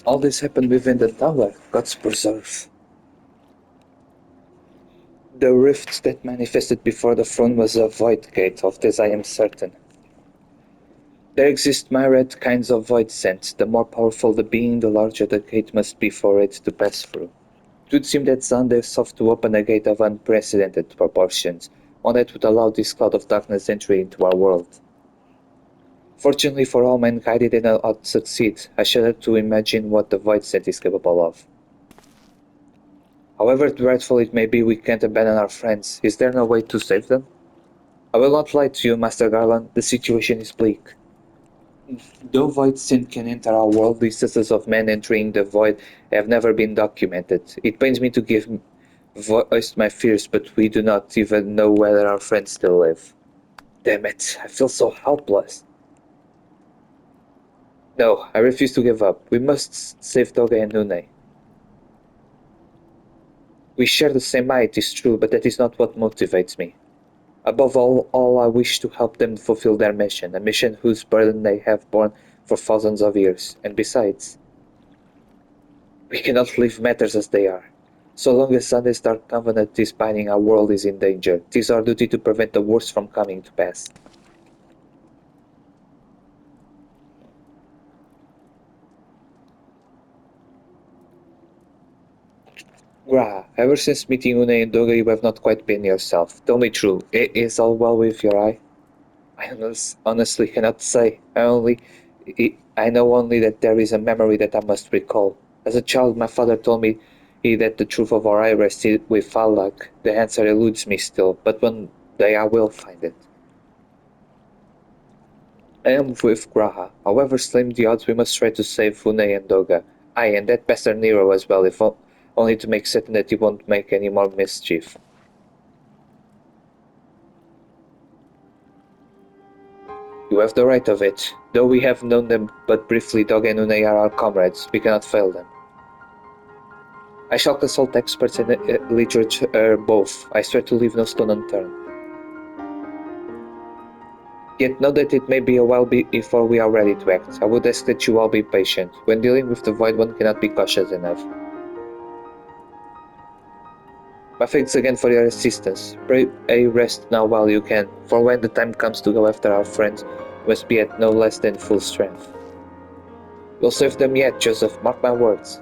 All this happened within the tower, God's preserve. The rift that manifested before the throne was a void gate, of this I am certain. There exist myriad kinds of void sense. The more powerful the being, the larger the gate must be for it to pass through. It would seem that Xander sought to open a gate of unprecedented proportions, one that would allow this cloud of darkness entry into our world. Fortunately for all mankind, it did not succeed. I shudder to imagine what the void set is capable of. However dreadful it may be, we can't abandon our friends. Is there no way to save them? I will not lie to you, Master Garland. The situation is bleak. Though void sin can enter our world, the instances of men entering the void have never been documented. It pains me to give voice to my fears, but we do not even know whether our friends still live. Damn it, I feel so helpless. No, I refuse to give up. We must save Doga and Nune. We share the same eye, it is true, but that is not what motivates me. Above all, I wish to help them fulfill their mission, a mission whose burden they have borne for thousands of years. And besides, we cannot leave matters as they are. So long as Sunday's dark covenant is binding, our world is in danger. It is our duty to prevent the worst from coming to pass. Gra, ever since meeting Une and Doga, you have not quite been yourself. Tell me true, is all well with your eye? I honestly cannot say. I know only that there is a memory that I must recall. As a child, my father told me that the truth of our eye rested with Falak. The answer eludes me still, but one day I will find it. I am with Graha. However slim the odds, we must try to save Fune and Doga. Aye, and that bastard Nero as well, if only to make certain that he won't make any more mischief. You have the right of it. Though we have known them but briefly, Doga and Une are our comrades. We cannot fail them. I shall consult experts in literature both. I swear to leave no stone unturned. Yet know that it may be a while before we are ready to act. I would ask that you all be patient. When dealing with the Void, one cannot be cautious enough. My thanks again for your assistance. Pray rest now while you can, for when the time comes to go after our friends, we must be at no less than full strength. We'll save them yet, Joseph, mark my words.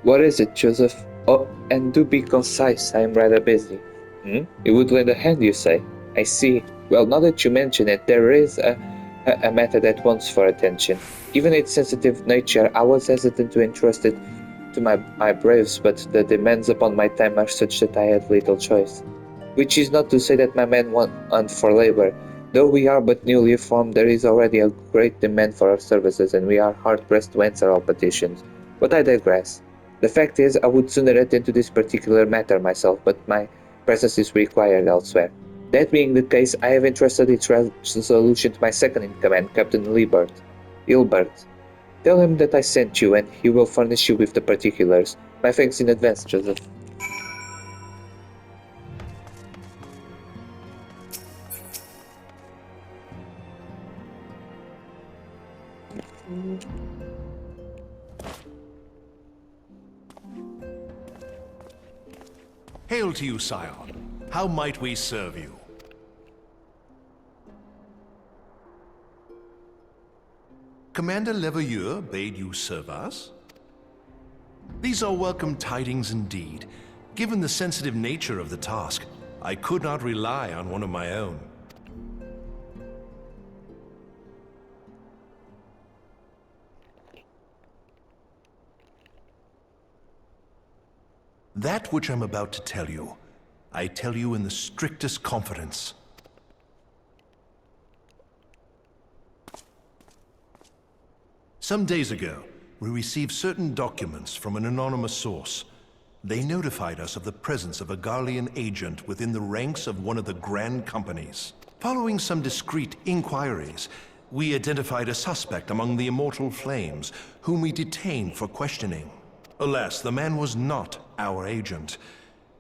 What is it, Joseph? Oh, and do be concise, I am rather busy. You would lend a hand, you say? I see. Well, now that you mention it, there is a matter that wants for attention. Given its sensitive nature, I was hesitant to entrust it to my braves, but the demands upon my time are such that I had little choice. Which is not to say that my men want for labor. Though we are but newly formed, there is already a great demand for our services, and we are hard-pressed to answer all petitions. But I digress. The fact is, I would sooner attend to this particular matter myself, but my presence is required elsewhere. That being the case, I have entrusted its resolution to my second-in-command, Captain Hilbert. Tell him that I sent you, and he will furnish you with the particulars. My thanks in advance, Joseph. Hail to you, Scion. How might we serve you? Commander Leveilleur bade you serve us? These are welcome tidings indeed. Given the sensitive nature of the task, I could not rely on one of my own. That which I'm about to tell you, I tell you in the strictest confidence. Some days ago, we received certain documents from an anonymous source. They notified us of the presence of a Garlean agent within the ranks of one of the Grand Companies. Following some discreet inquiries, we identified a suspect among the Immortal Flames, whom we detained for questioning. Alas, the man was not our agent.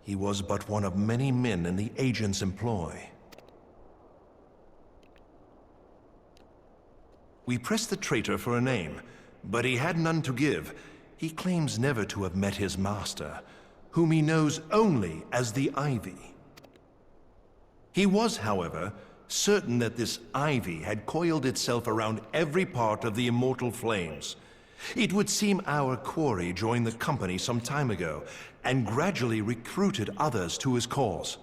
He was but one of many men in the agent's employ. We pressed the traitor for a name, but he had none to give. He claims never to have met his master, whom he knows only as the Ivy. He was, however, certain that this Ivy had coiled itself around every part of the Immortal Flames. It would seem our quarry joined the company some time ago, and gradually recruited others to his cause.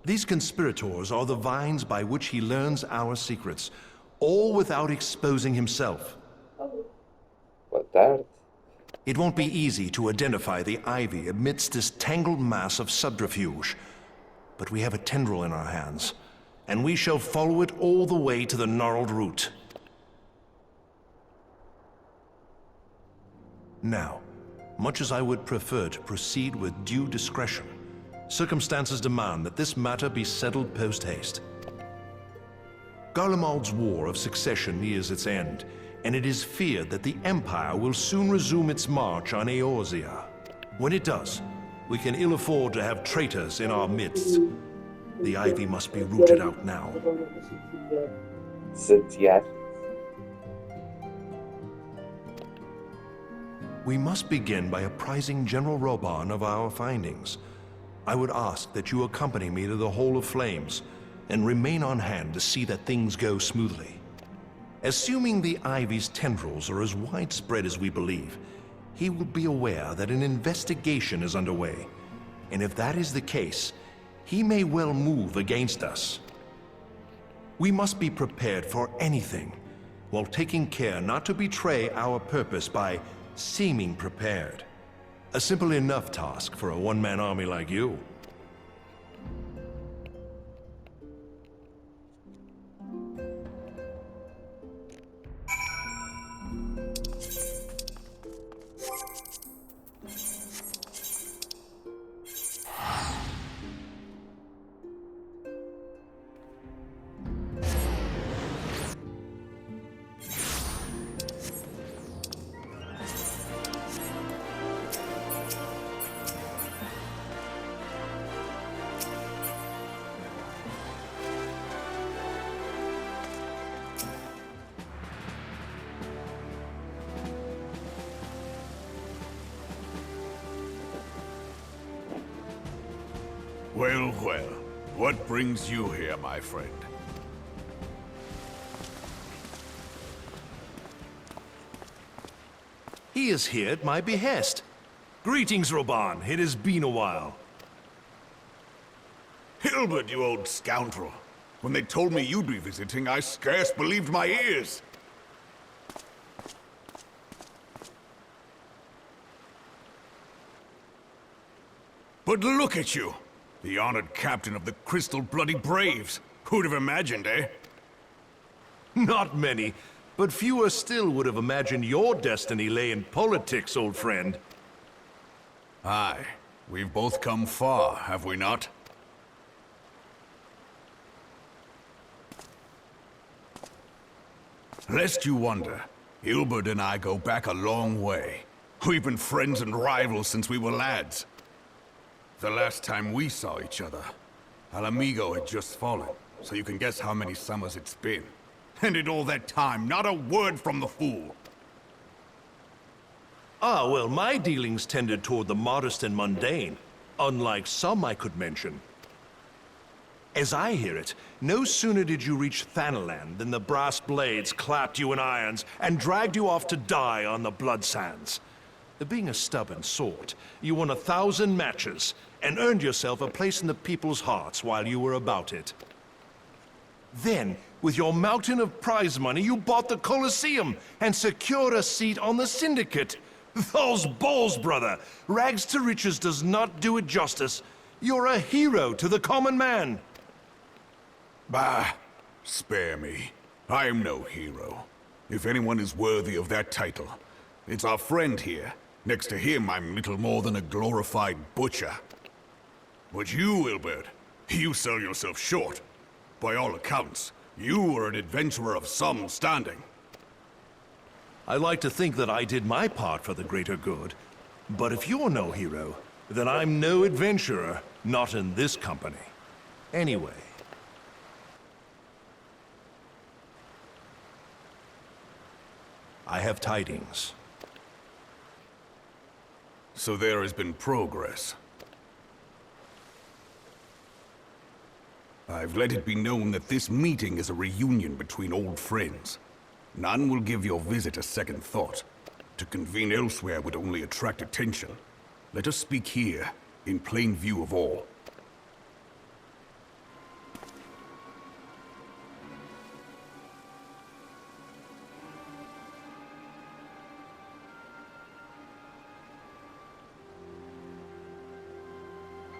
These conspirators are the vines by which he learns our secrets, all without exposing himself. What that? It won't be easy to identify the Ivy amidst this tangled mass of subterfuge. But we have a tendril in our hands, and we shall follow it all the way to the gnarled root. Now, much as I would prefer to proceed with due discretion, circumstances demand that this matter be settled post-haste. Garlemald's War of Succession nears its end, and it is feared that the Empire will soon resume its march on Eorzea. When it does, we can ill afford to have traitors in our midst. The Ivy must be rooted out now. We must begin by apprising General Roban of our findings. I would ask that you accompany me to the Hall of Flames, and remain on hand to see that things go smoothly. Assuming the Ivy's tendrils are as widespread as we believe, he will be aware that an investigation is underway, and if that is the case, he may well move against us. We must be prepared for anything, while taking care not to betray our purpose by seeming prepared. A simple enough task for a one-man army like you. Well, well. What brings you here, my friend? He is here at my behest. Greetings, Roban. It has been a while. Hilbert, you old scoundrel. When they told me you'd be visiting, I scarce believed my ears. But look at you! The honored captain of the Crystal Bloody Braves. Who'd have imagined, eh? Not many, but fewer still would have imagined your destiny lay in politics, old friend. Aye. We've both come far, have we not? Lest you wonder, Hilbert and I go back a long way. We've been friends and rivals since we were lads. The last time we saw each other, Alamigo had just fallen, so you can guess how many summers it's been. And in all that time, not a word from the fool. Ah, well, my dealings tended toward the modest and mundane, unlike some I could mention. As I hear it, no sooner did you reach Thanalan than the brass blades clapped you in irons and dragged you off to die on the blood sands. Being a stubborn sort, you won 1,000 matches and earned yourself a place in the people's hearts while you were about it. Then, with your mountain of prize money, you bought the Colosseum and secured a seat on the Syndicate. Those balls, brother! Rags to riches does not do it justice. You're a hero to the common man. Bah, spare me. I'm no hero. If anyone is worthy of that title, it's our friend here. Next to him, I'm little more than a glorified butcher. But you, Hilbert, you sell yourself short. By all accounts, you are an adventurer of some standing. I like to think that I did my part for the greater good. But if you're no hero, then I'm no adventurer, not in this company. Anyway. I have tidings. So there has been progress. I've let it be known that this meeting is a reunion between old friends. None will give your visit a second thought. To convene elsewhere would only attract attention. Let us speak here, in plain view of all.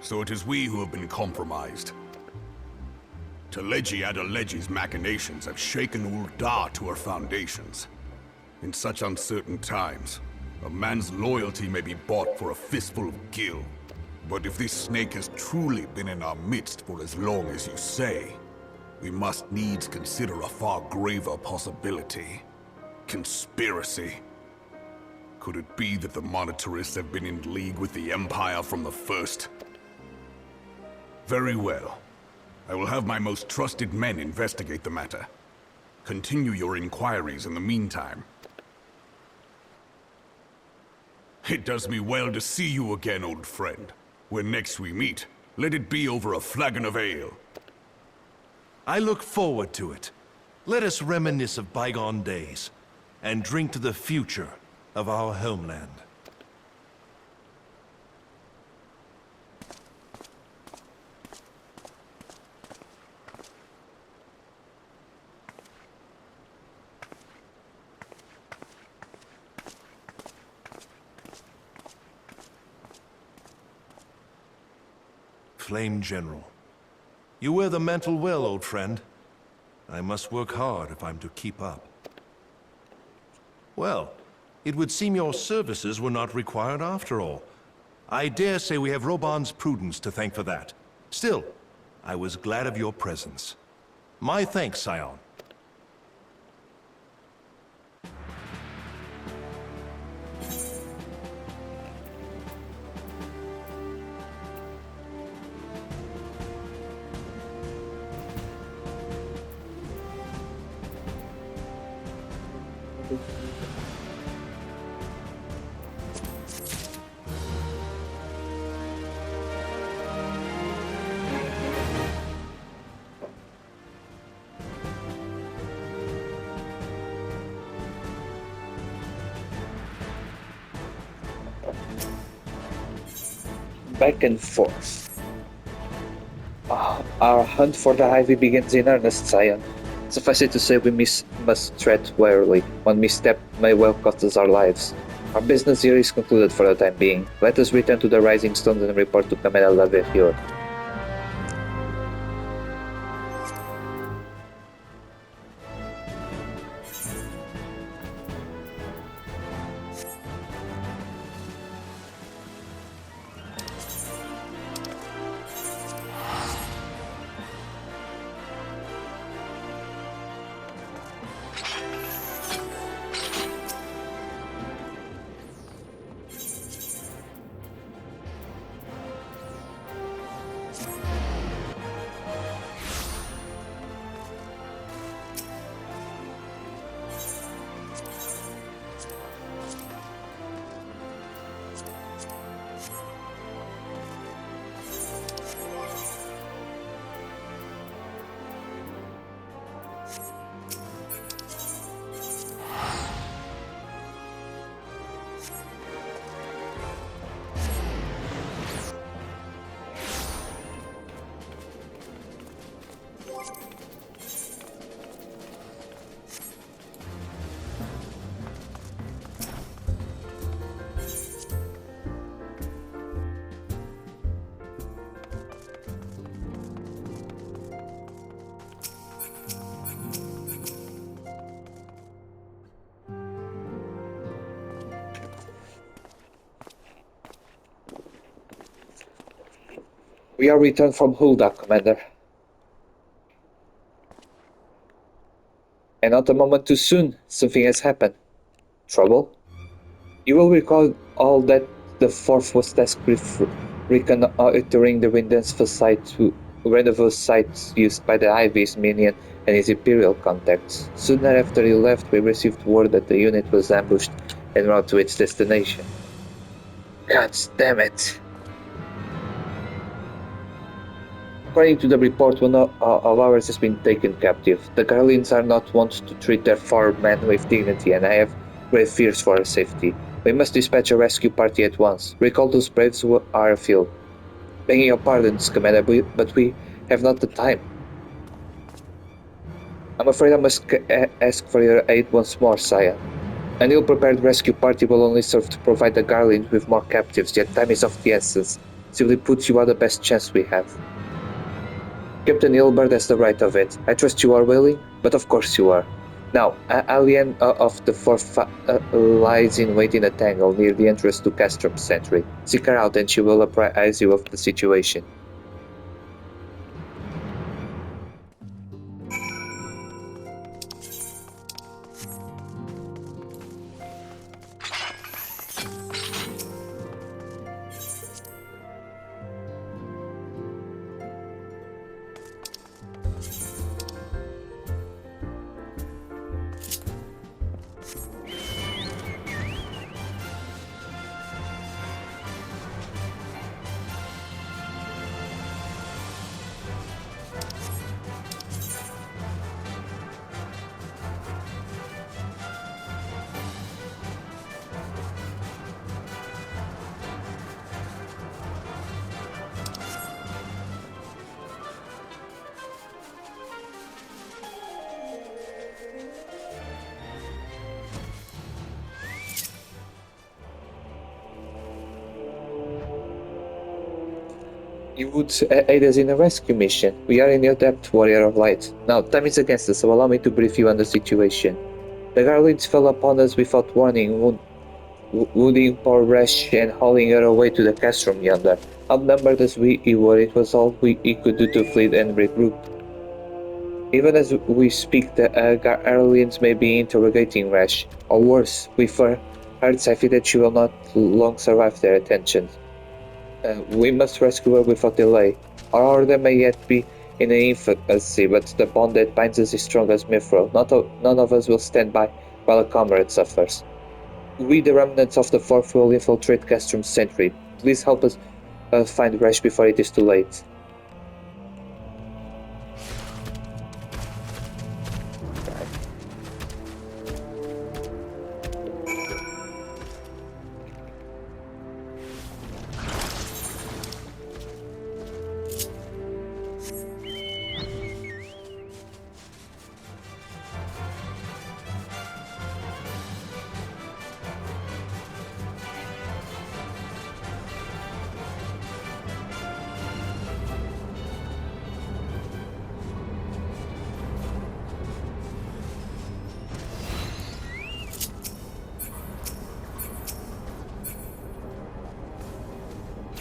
So it is we who have been compromised. Teleji Adeleji's machinations have shaken Ul'dah to her foundations. In such uncertain times, a man's loyalty may be bought for a fistful of gil. But if this snake has truly been in our midst for as long as you say, we must needs consider a far graver possibility. Conspiracy. Could it be that the Monetarists have been in league with the Empire from the first? Very well. I will have my most trusted men investigate the matter. Continue your inquiries in the meantime. It does me well to see you again, old friend. When next we meet, let it be over a flagon of ale. I look forward to it. Let us reminisce of bygone days, and drink to the future of our homeland. Flame General. You wear the mantle well, old friend. I must work hard if I'm to keep up. Well, it would seem your services were not required after all. I dare say we have Roban's prudence to thank for that. Still, I was glad of your presence. My thanks, Scion. back and forth. Our hunt for the Ivy begins in earnest, Scion. Suffice it to say, we must tread warily. One misstep may well cost us our lives. Our business here is concluded for the time being. Let us return to the Rising Stones and report to Camilla Laverture. We are returned from Hulda, Commander. And not a moment too soon, something has happened. Trouble? You will recall all that the Fourth was tasked with reconnoitering the rendezvous sites used by the Ivy's minion and his Imperial contacts. Soon after he left, we received word that the unit was ambushed en route to its destination. God damn it! According to the report, one of ours has been taken captive. The Garleans are not wont to treat their foremen with dignity, and I have grave fears for our safety. We must dispatch a rescue party at once. Recall those braves who are afield. Begging your pardons, Commander, but we have not the time. I'm afraid I must ask for your aid once more, Sire. An ill-prepared rescue party will only serve to provide the Garleans with more captives, yet time is of the essence. Simply put, you are the best chance we have. Captain Ilbert has the right of it. I trust you are willing, but of course you are. Now, Alien of the Fourth lies in wait in a tangle near the entrance to Castrop Sentry. Seek her out and she will apprise you of the situation. You would aid us in a rescue mission. We are in your debt, Warrior of Light. Now, time is against us, so allow me to brief you on the situation. The Garleans fell upon us without warning, wounding poor Resh and hauling her away to the castrum yonder. Outnumbered as we were, it was all we could do to flee and regroup. Even as we speak, the Garleans may be interrogating Resh, or worse, we've heard Safi that she will not long survive their attention. We must rescue her without delay. Our order may yet be in an infancy, but the bond that binds us is strong as mithril. None of us will stand by while a comrade suffers. We, the remnants of the Fourth, will infiltrate Castrum's Sentry. Please help us find Resh before it is too late.